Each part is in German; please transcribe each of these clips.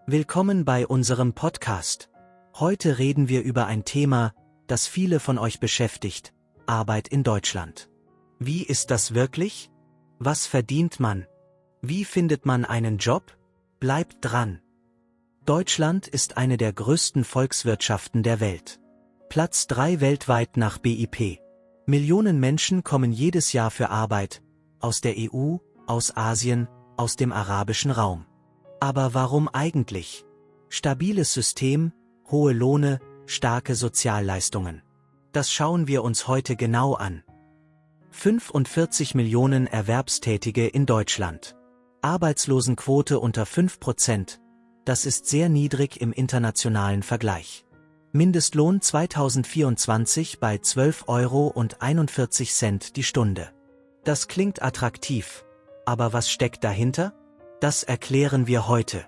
Willkommen bei unserem Podcast. Heute reden wir über ein Thema, das viele von euch beschäftigt: Arbeit in Deutschland. Wie ist das wirklich? Was verdient man? Wie findet man einen Job? Bleibt dran! Deutschland ist eine der größten Volkswirtschaften der Welt. Platz 3 weltweit nach BIP. Millionen Menschen kommen jedes Jahr für Arbeit, aus der EU, aus Asien, aus dem arabischen Raum. Aber warum eigentlich? Stabiles System, hohe Lohne, starke Sozialleistungen. Das schauen wir uns heute genau an. 45 Millionen Erwerbstätige in Deutschland. Arbeitslosenquote unter 5%. Das ist sehr niedrig im internationalen Vergleich. Mindestlohn 2024 bei 12,41 € die Stunde. Das klingt attraktiv. Aber was steckt dahinter? Das erklären wir heute.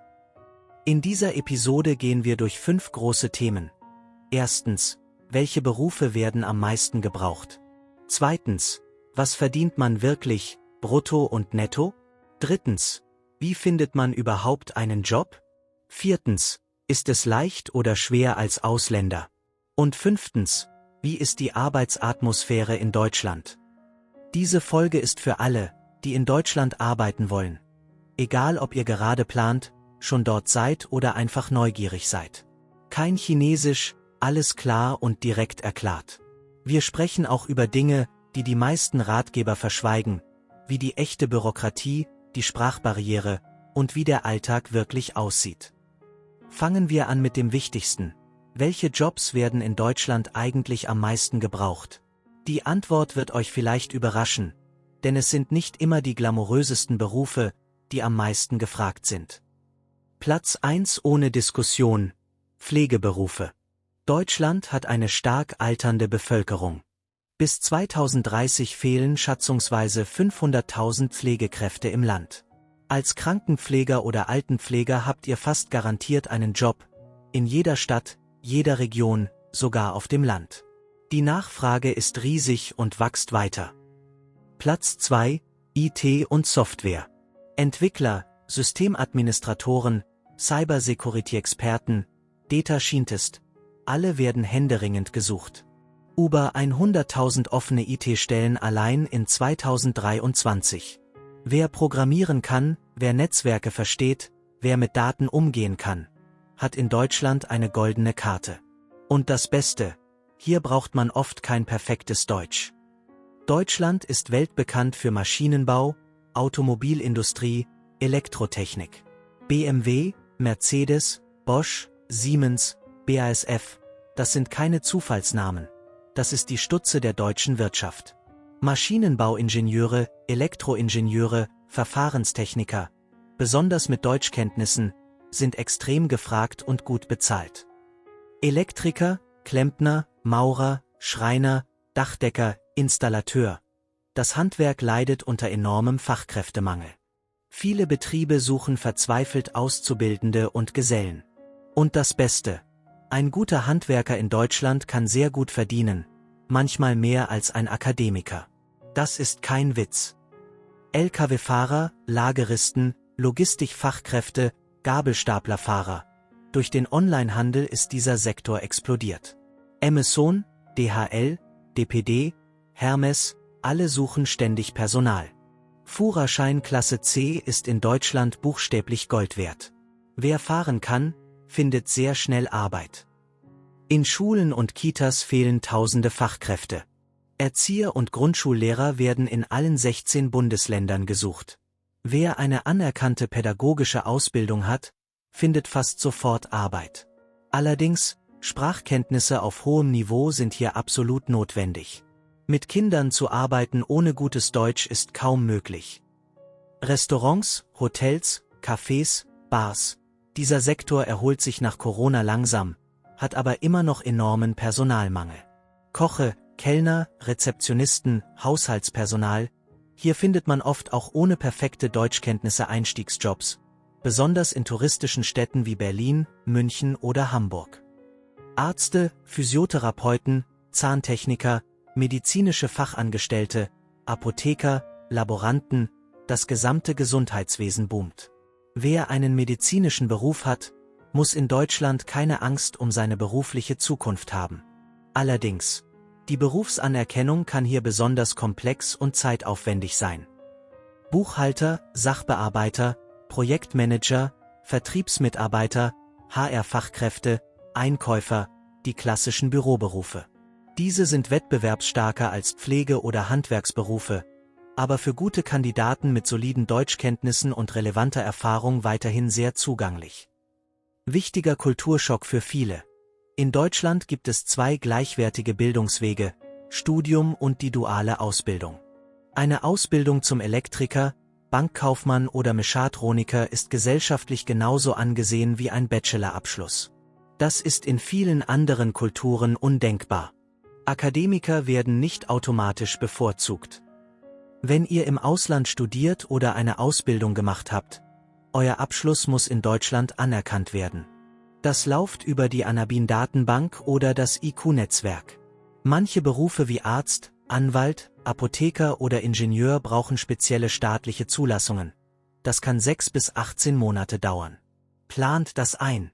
In dieser Episode gehen wir durch 5 große Themen. Erstens, welche Berufe werden am meisten gebraucht? Zweitens, was verdient man wirklich, brutto und netto? Drittens, wie findet man überhaupt einen Job? Viertens, ist es leicht oder schwer als Ausländer? Und fünftens, wie ist die Arbeitsatmosphäre in Deutschland? Diese Folge ist für alle, die in Deutschland arbeiten wollen. Egal ob ihr gerade plant, schon dort seid oder einfach neugierig seid. Kein Chinesisch, alles klar und direkt erklärt. Wir sprechen auch über Dinge, die die meisten Ratgeber verschweigen, wie die echte Bürokratie, die Sprachbarriere und wie der Alltag wirklich aussieht. Fangen wir an mit dem Wichtigsten. Welche Jobs werden in Deutschland eigentlich am meisten gebraucht? Die Antwort wird euch vielleicht überraschen, denn es sind nicht immer die glamourösesten Berufe, die am meisten gefragt sind. Platz 1 ohne Diskussion: Pflegeberufe. Deutschland hat eine stark alternde Bevölkerung. Bis 2030 fehlen schätzungsweise 500.000 Pflegekräfte im Land. Als Krankenpfleger oder Altenpfleger habt ihr fast garantiert einen Job, in jeder Stadt, jeder Region, sogar auf dem Land. Die Nachfrage ist riesig und wächst weiter. Platz 2, IT und Software. Entwickler, Systemadministratoren, Cybersecurity-Experten, Data Scientist, alle werden händeringend gesucht. Über 100.000 offene IT-Stellen allein in 2023. Wer programmieren kann, wer Netzwerke versteht, wer mit Daten umgehen kann, hat in Deutschland eine goldene Karte. Und das Beste: hier braucht man oft kein perfektes Deutsch. Deutschland ist weltbekannt für Maschinenbau, Automobilindustrie, Elektrotechnik. BMW, Mercedes, Bosch, Siemens, BASF, das sind keine Zufallsnamen. Das ist die Stütze der deutschen Wirtschaft. Maschinenbauingenieure, Elektroingenieure, Verfahrenstechniker, besonders mit Deutschkenntnissen, sind extrem gefragt und gut bezahlt. Elektriker, Klempner, Maurer, Schreiner, Dachdecker, Installateur. Das Handwerk leidet unter enormem Fachkräftemangel. Viele Betriebe suchen verzweifelt Auszubildende und Gesellen. Und das Beste: ein guter Handwerker in Deutschland kann sehr gut verdienen, manchmal mehr als ein Akademiker. Das ist kein Witz. Lkw-Fahrer, Lageristen, Logistikfachkräfte, Gabelstaplerfahrer. Durch den Onlinehandel ist dieser Sektor explodiert. Amazon, DHL, DPD, Hermes, alle suchen ständig Personal. Führerschein Klasse C ist in Deutschland buchstäblich Gold wert. Wer fahren kann, findet sehr schnell Arbeit. In Schulen und Kitas fehlen tausende Fachkräfte. Erzieher und Grundschullehrer werden in allen 16 Bundesländern gesucht. Wer eine anerkannte pädagogische Ausbildung hat, findet fast sofort Arbeit. Allerdings, Sprachkenntnisse auf hohem Niveau sind hier absolut notwendig. Mit Kindern zu arbeiten ohne gutes Deutsch ist kaum möglich. Restaurants, Hotels, Cafés, Bars. Dieser Sektor erholt sich nach Corona langsam, hat aber immer noch enormen Personalmangel. Koche, Kellner, Rezeptionisten, Haushaltspersonal. Hier findet man oft auch ohne perfekte Deutschkenntnisse Einstiegsjobs, besonders in touristischen Städten wie Berlin, München oder Hamburg. Ärzte, Physiotherapeuten, Zahntechniker, medizinische Fachangestellte, Apotheker, Laboranten, das gesamte Gesundheitswesen boomt. Wer einen medizinischen Beruf hat, muss in Deutschland keine Angst um seine berufliche Zukunft haben. Allerdings, die Berufsanerkennung kann hier besonders komplex und zeitaufwendig sein. Buchhalter, Sachbearbeiter, Projektmanager, Vertriebsmitarbeiter, HR-Fachkräfte, Einkäufer, die klassischen Büroberufe. Diese sind wettbewerbsstarker als Pflege- oder Handwerksberufe, aber für gute Kandidaten mit soliden Deutschkenntnissen und relevanter Erfahrung weiterhin sehr zugänglich. Wichtiger Kulturschock für viele. In Deutschland gibt es zwei gleichwertige Bildungswege, Studium und die duale Ausbildung. Eine Ausbildung zum Elektriker, Bankkaufmann oder Mechatroniker ist gesellschaftlich genauso angesehen wie ein Bachelorabschluss. Das ist in vielen anderen Kulturen undenkbar. Akademiker werden nicht automatisch bevorzugt. Wenn ihr im Ausland studiert oder eine Ausbildung gemacht habt, euer Abschluss muss in Deutschland anerkannt werden. Das läuft über die Anabin-Datenbank oder das IQ-Netzwerk. Manche Berufe wie Arzt, Anwalt, Apotheker oder Ingenieur brauchen spezielle staatliche Zulassungen. Das kann 6 bis 18 Monate dauern. Plant das ein.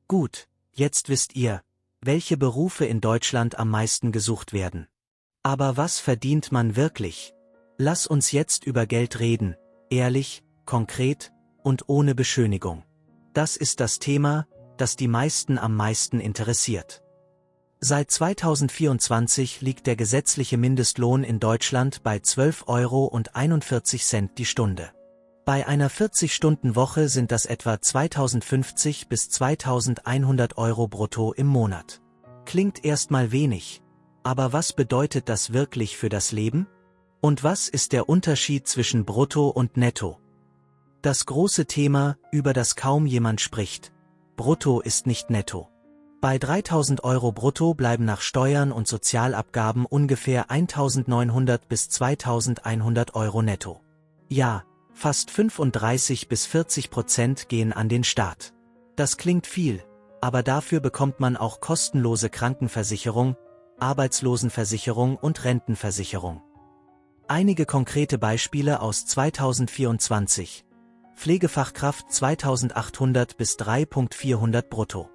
Gut, jetzt wisst ihr, welche Berufe in Deutschland am meisten gesucht werden. Aber was verdient man wirklich? Lass uns jetzt über Geld reden, ehrlich, konkret und ohne Beschönigung. Das ist das Thema, das die meisten am meisten interessiert. Seit 2024 liegt der gesetzliche Mindestlohn in Deutschland bei 12,41 € die Stunde. Bei einer 40-Stunden-Woche sind das etwa 2.050 bis 2.100 € brutto im Monat. Klingt erstmal wenig, aber was bedeutet das wirklich für das Leben? Und was ist der Unterschied zwischen Brutto und Netto? Das große Thema, über das kaum jemand spricht. Brutto ist nicht Netto. Bei 3.000 € brutto bleiben nach Steuern und Sozialabgaben ungefähr 1.900 bis 2.100 € netto. Ja, fast 35 bis 40% gehen an den Staat. Das klingt viel, aber dafür bekommt man auch kostenlose Krankenversicherung, Arbeitslosenversicherung und Rentenversicherung. Einige konkrete Beispiele aus 2024. Pflegefachkraft 2.800 bis 3.400 brutto.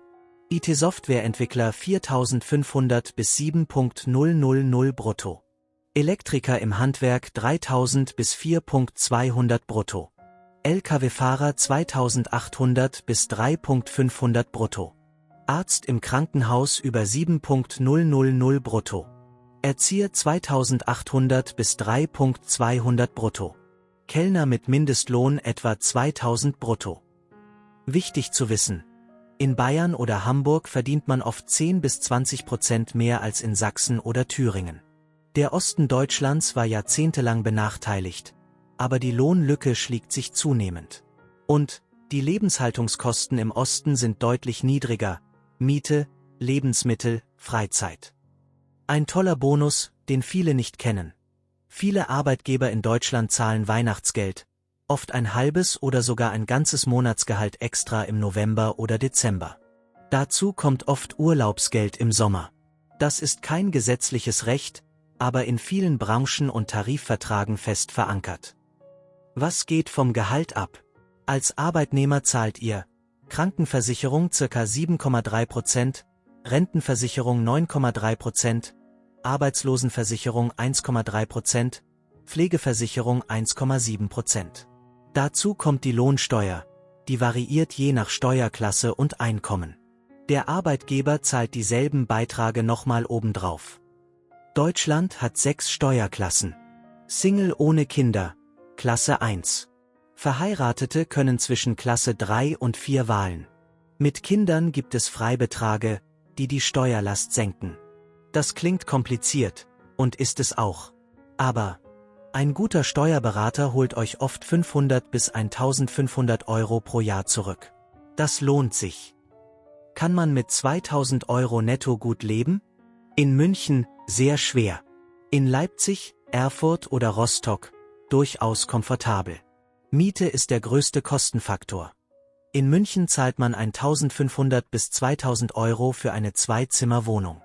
IT-Softwareentwickler 4.500 bis 7.000 brutto. Elektriker im Handwerk 3.000 bis 4.200 brutto. Lkw-Fahrer 2.800 bis 3.500 brutto. Arzt im Krankenhaus über 7.000 brutto. Erzieher 2.800 bis 3.200 brutto. Kellner mit Mindestlohn etwa 2.000 brutto. Wichtig zu wissen: In Bayern oder Hamburg verdient man oft 10 bis 20% mehr als in Sachsen oder Thüringen. Der Osten Deutschlands war jahrzehntelang benachteiligt, aber die Lohnlücke schlägt sich zunehmend. Und die Lebenshaltungskosten im Osten sind deutlich niedriger: Miete, Lebensmittel, Freizeit. Ein toller Bonus, den viele nicht kennen. Viele Arbeitgeber in Deutschland zahlen Weihnachtsgeld, oft ein halbes oder sogar ein ganzes Monatsgehalt extra im November oder Dezember. Dazu kommt oft Urlaubsgeld im Sommer. Das ist kein gesetzliches Recht, aber in vielen Branchen und Tarifverträgen fest verankert. Was geht vom Gehalt ab? Als Arbeitnehmer zahlt ihr Krankenversicherung ca. 7,3%, Rentenversicherung 9,3%, Arbeitslosenversicherung 1,3%, Pflegeversicherung 1,7%. Dazu kommt die Lohnsteuer, die variiert je nach Steuerklasse und Einkommen. Der Arbeitgeber zahlt dieselben Beiträge nochmal obendrauf. Deutschland hat 6 Steuerklassen. Single ohne Kinder, Klasse 1. Verheiratete können zwischen Klasse 3 und 4 wählen. Mit Kindern gibt es Freibeträge, die die Steuerlast senken. Das klingt kompliziert, und ist es auch. Aber ein guter Steuerberater holt euch oft 500 bis 1.500 € pro Jahr zurück. Das lohnt sich. Kann man mit 2.000 € netto gut leben? In München sehr schwer. In Leipzig, Erfurt oder Rostock durchaus komfortabel. Miete ist der größte Kostenfaktor. In München zahlt man 1.500 bis 2.000 € für eine Zwei-Zimmer-Wohnung.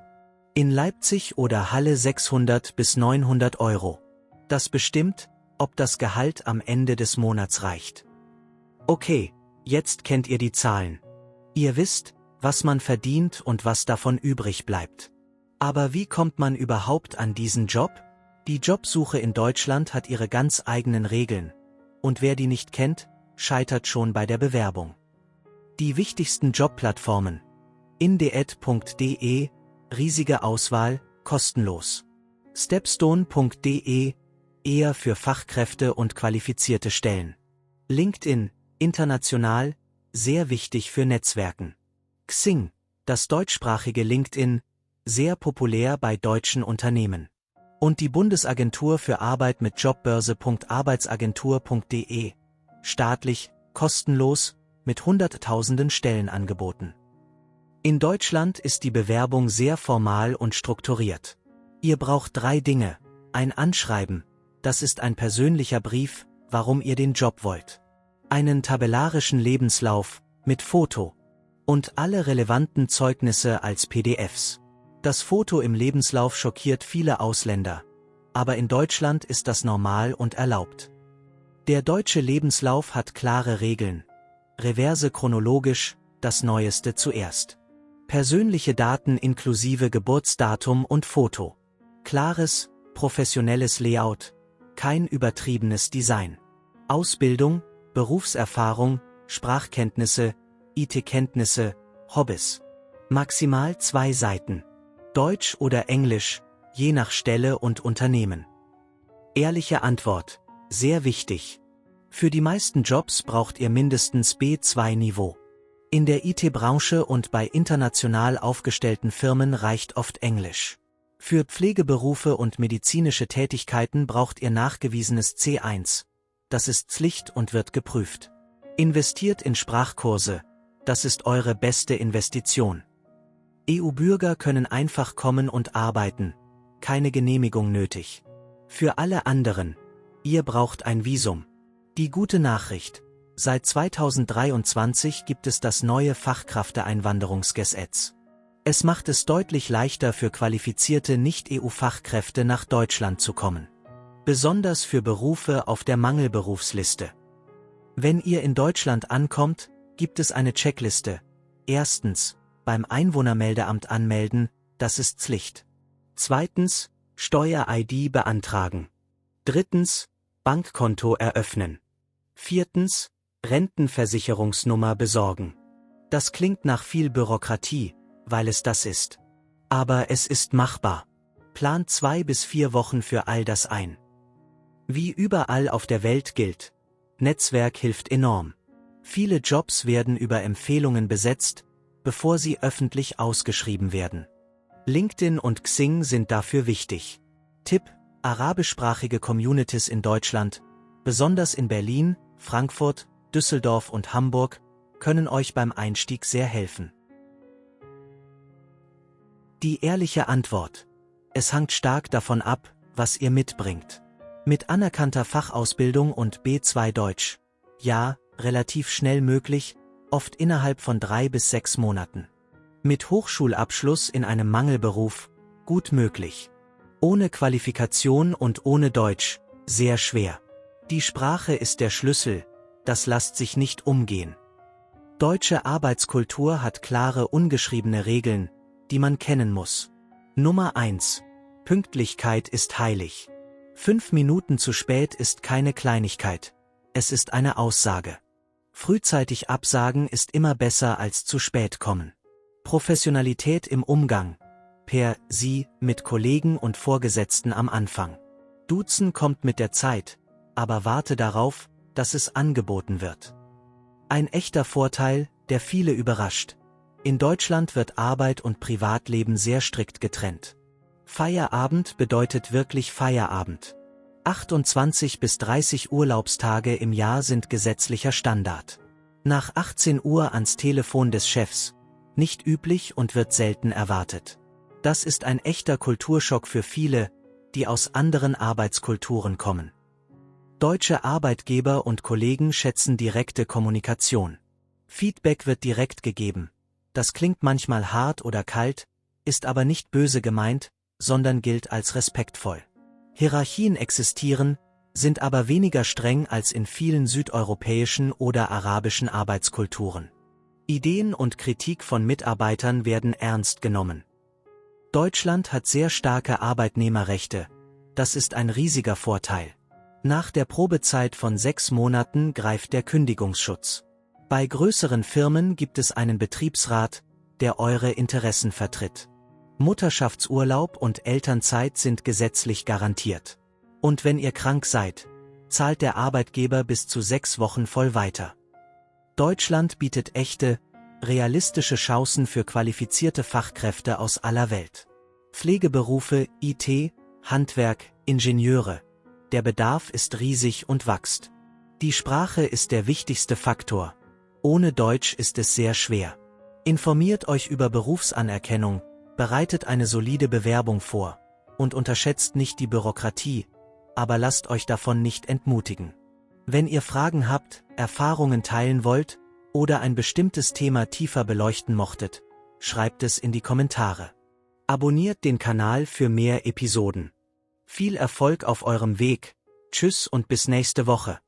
In Leipzig oder Halle 600 bis 900 €. Das bestimmt, ob das Gehalt am Ende des Monats reicht. Okay, jetzt kennt ihr die Zahlen. Ihr wisst, was man verdient und was davon übrig bleibt. Aber wie kommt man überhaupt an diesen Job? Die Jobsuche in Deutschland hat ihre ganz eigenen Regeln. Und wer die nicht kennt, scheitert schon bei der Bewerbung. Die wichtigsten Jobplattformen. Indeed.de, riesige Auswahl, kostenlos. Stepstone.de, eher für Fachkräfte und qualifizierte Stellen. LinkedIn, international, sehr wichtig für Netzwerken. Xing, das deutschsprachige LinkedIn, sehr populär bei deutschen Unternehmen. Und die Bundesagentur für Arbeit mit Jobbörse.arbeitsagentur.de, staatlich, kostenlos, mit hunderttausenden Stellenangeboten. In Deutschland ist die Bewerbung sehr formal und strukturiert. Ihr braucht 3 Dinge: ein Anschreiben, das ist ein persönlicher Brief, warum ihr den Job wollt. Einen tabellarischen Lebenslauf, mit Foto. Und alle relevanten Zeugnisse als PDFs. Das Foto im Lebenslauf schockiert viele Ausländer. Aber in Deutschland ist das normal und erlaubt. Der deutsche Lebenslauf hat klare Regeln. Reverse chronologisch, das Neueste zuerst. Persönliche Daten inklusive Geburtsdatum und Foto. Klares, professionelles Layout, kein übertriebenes Design. Ausbildung, Berufserfahrung, Sprachkenntnisse, IT-Kenntnisse, Hobbys. Maximal 2 Seiten. Deutsch oder Englisch, je nach Stelle und Unternehmen. Ehrliche Antwort, sehr wichtig. Für die meisten Jobs braucht ihr mindestens B2-Niveau. In der IT-Branche und bei international aufgestellten Firmen reicht oft Englisch. Für Pflegeberufe und medizinische Tätigkeiten braucht ihr nachgewiesenes C1. Das ist Pflicht und wird geprüft. Investiert in Sprachkurse, das ist eure beste Investition. EU-Bürger können einfach kommen und arbeiten, keine Genehmigung nötig. Für alle anderen, ihr braucht ein Visum. Die gute Nachricht: Seit 2023 gibt es das neue Fachkräfteeinwanderungsgesetz. Es macht es deutlich leichter für qualifizierte Nicht-EU-Fachkräfte nach Deutschland zu kommen. Besonders für Berufe auf der Mangelberufsliste. Wenn ihr in Deutschland ankommt, gibt es eine Checkliste. Erstens, beim Einwohnermeldeamt anmelden, das ist Pflicht. Zweitens, Steuer-ID beantragen. Drittens, Bankkonto eröffnen. Viertens, Rentenversicherungsnummer besorgen. Das klingt nach viel Bürokratie, weil es das ist. Aber es ist machbar. Plant 2 bis 4 Wochen für all das ein. Wie überall auf der Welt gilt: Netzwerk hilft enorm. Viele Jobs werden über Empfehlungen besetzt, bevor sie öffentlich ausgeschrieben werden. LinkedIn und Xing sind dafür wichtig. Tipp: arabischsprachige Communities in Deutschland, besonders in Berlin, Frankfurt, Düsseldorf und Hamburg, können euch beim Einstieg sehr helfen. Die ehrliche Antwort: Es hängt stark davon ab, was ihr mitbringt. Mit anerkannter Fachausbildung und B2 Deutsch, ja, relativ schnell möglich, oft innerhalb von 3 bis 6 Monaten. Mit Hochschulabschluss in einem Mangelberuf, gut möglich. Ohne Qualifikation und ohne Deutsch, sehr schwer. Die Sprache ist der Schlüssel, das lässt sich nicht umgehen. Deutsche Arbeitskultur hat klare ungeschriebene Regeln, die man kennen muss. Nummer 1. Pünktlichkeit ist heilig. 5 Minuten zu spät ist keine Kleinigkeit. Es ist eine Aussage. Frühzeitig absagen ist immer besser als zu spät kommen. Professionalität im Umgang. Per Sie mit Kollegen und Vorgesetzten am Anfang. Duzen kommt mit der Zeit, aber warte darauf, dass es angeboten wird. Ein echter Vorteil, der viele überrascht. In Deutschland wird Arbeit und Privatleben sehr strikt getrennt. Feierabend bedeutet wirklich Feierabend. 28 bis 30 Urlaubstage im Jahr sind gesetzlicher Standard. Nach 18 Uhr ans Telefon des Chefs, nicht üblich und wird selten erwartet. Das ist ein echter Kulturschock für viele, die aus anderen Arbeitskulturen kommen. Deutsche Arbeitgeber und Kollegen schätzen direkte Kommunikation. Feedback wird direkt gegeben. Das klingt manchmal hart oder kalt, ist aber nicht böse gemeint, sondern gilt als respektvoll. Hierarchien existieren, sind aber weniger streng als in vielen südeuropäischen oder arabischen Arbeitskulturen. Ideen und Kritik von Mitarbeitern werden ernst genommen. Deutschland hat sehr starke Arbeitnehmerrechte. Das ist ein riesiger Vorteil. Nach der Probezeit von 6 Monaten greift der Kündigungsschutz. Bei größeren Firmen gibt es einen Betriebsrat, der eure Interessen vertritt. Mutterschaftsurlaub und Elternzeit sind gesetzlich garantiert. Und wenn ihr krank seid, zahlt der Arbeitgeber bis zu 6 Wochen voll weiter. Deutschland bietet echte, realistische Chancen für qualifizierte Fachkräfte aus aller Welt. Pflegeberufe, IT, Handwerk, Ingenieure. Der Bedarf ist riesig und wächst. Die Sprache ist der wichtigste Faktor. Ohne Deutsch ist es sehr schwer. Informiert euch über Berufsanerkennung, bereitet eine solide Bewerbung vor und unterschätzt nicht die Bürokratie, aber lasst euch davon nicht entmutigen. Wenn ihr Fragen habt, Erfahrungen teilen wollt oder ein bestimmtes Thema tiefer beleuchten mochtet, schreibt es in die Kommentare. Abonniert den Kanal für mehr Episoden. Viel Erfolg auf eurem Weg. Tschüss und bis nächste Woche.